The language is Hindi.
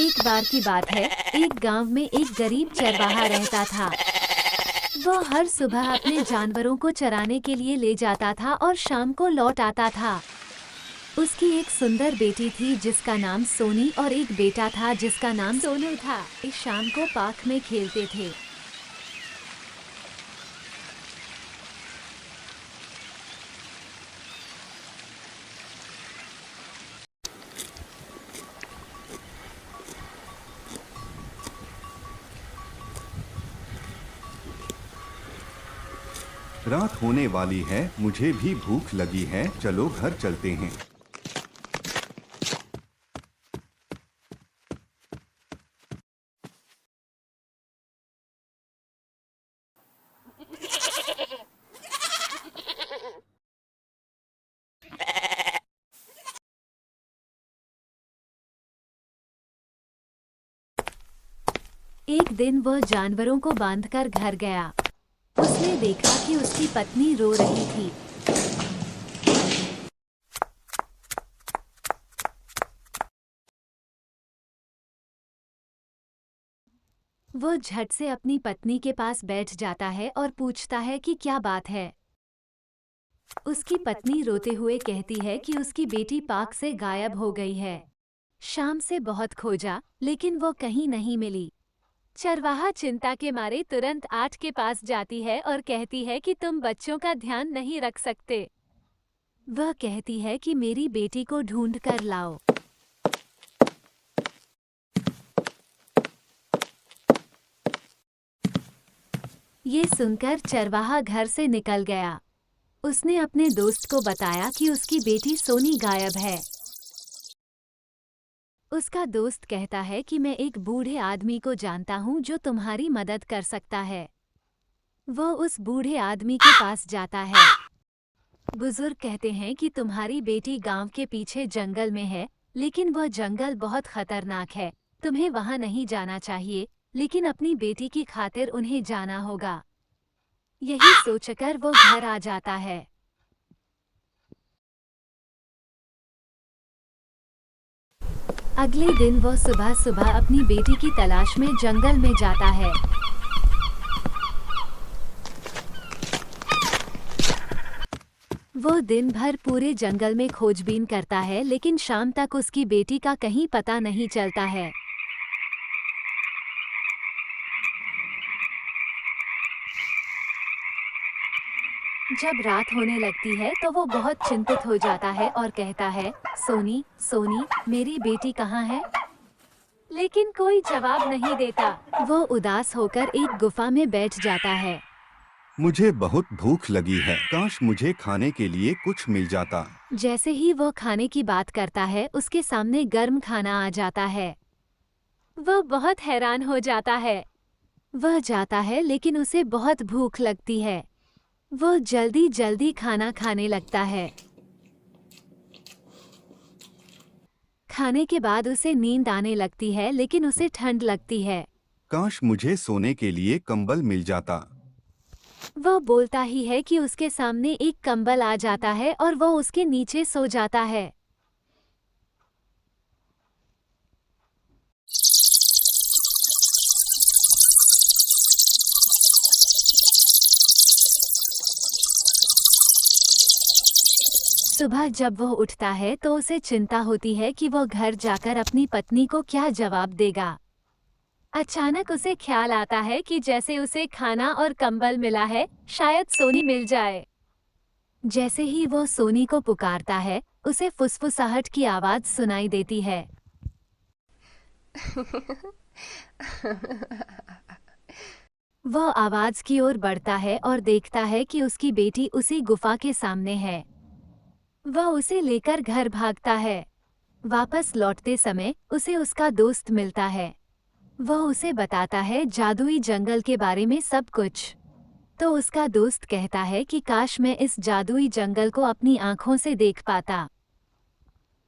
एक बार की बात है, एक गांव में एक गरीब चरवाहा रहता था। वह हर सुबह अपने जानवरों को चराने के लिए ले जाता था और शाम को लौट आता था। उसकी एक सुंदर बेटी थी जिसका नाम सोनी और एक बेटा था जिसका नाम सोनू था। इस शाम को पार्क में खेलते थे। रात होने वाली है, मुझे भी भूख लगी है, चलो घर चलते हैं। एक दिन वह जानवरों को बांधकर घर गया। उसने देखा कि उसकी पत्नी रो रही थी। वो झट से अपनी पत्नी के पास बैठ जाता है और पूछता है कि क्या बात है। उसकी पत्नी रोते हुए कहती है कि उसकी बेटी पार्क से गायब हो गई है। शाम से बहुत खोजा, लेकिन वो कहीं नहीं मिली। चरवाहा चिंता के मारे तुरंत आठ के पास जाती है और कहती है कि तुम बच्चों का ध्यान नहीं रख सकते। वह कहती है कि मेरी बेटी को ढूंढ कर लाओ। ये सुनकर चरवाहा घर से निकल गया। उसने अपने दोस्त को बताया कि उसकी बेटी सोनी गायब है। उसका दोस्त कहता है कि मैं एक बूढ़े आदमी को जानता हूँ जो तुम्हारी मदद कर सकता है। वह उस बूढ़े आदमी के पास जाता है। बुजुर्ग कहते हैं कि तुम्हारी बेटी गांव के पीछे जंगल में है, लेकिन वह जंगल बहुत खतरनाक है। तुम्हें वहां नहीं जाना चाहिए, लेकिन अपनी बेटी की खातिर उन्हें जाना होगा। यही सोचकर वो घर आ जाता है। अगले दिन वह सुबह सुबह अपनी बेटी की तलाश में जंगल में जाता है। वो दिन भर पूरे जंगल में खोजबीन करता है, लेकिन शाम तक उसकी बेटी का कहीं पता नहीं चलता है। जब रात होने लगती है तो वो बहुत चिंतित हो जाता है और कहता है, सोनी, सोनी, मेरी बेटी कहाँ है? लेकिन कोई जवाब नहीं देता। वो उदास होकर एक गुफा में बैठ जाता है। मुझे बहुत भूख लगी है, काश मुझे खाने के लिए कुछ मिल जाता। जैसे ही वो खाने की बात करता है, उसके सामने गर्म खाना आ जाता है। वह बहुत हैरान हो जाता है। वह जाता है, लेकिन उसे बहुत भूख लगती है। वो जल्दी जल्दी खाना खाने लगता है। खाने के बाद उसे नींद आने लगती है, लेकिन उसे ठंड लगती है। काश मुझे सोने के लिए कंबल मिल जाता। वह बोलता ही है कि उसके सामने एक कंबल आ जाता है और वो उसके नीचे सो जाता है। सुबह जब वह उठता है तो उसे चिंता होती है कि वह घर जाकर अपनी पत्नी को क्या जवाब देगा। अचानक उसे ख्याल आता है कि जैसे उसे खाना और कंबल मिला है, शायद सोनी मिल जाए। जैसे ही वो सोनी को पुकारता है, उसे फुसफुसाहट की आवाज सुनाई देती है। वह आवाज की ओर बढ़ता है और देखता है कि उसकी बेटी उसी गुफा के सामने है। वह उसे लेकर घर भागता है। वापस लौटते समय उसे उसका दोस्त मिलता है। वह उसे बताता है जादुई जंगल के बारे में सब कुछ। तो उसका दोस्त कहता है कि काश मैं इस जादुई जंगल को अपनी आंखों से देख पाता।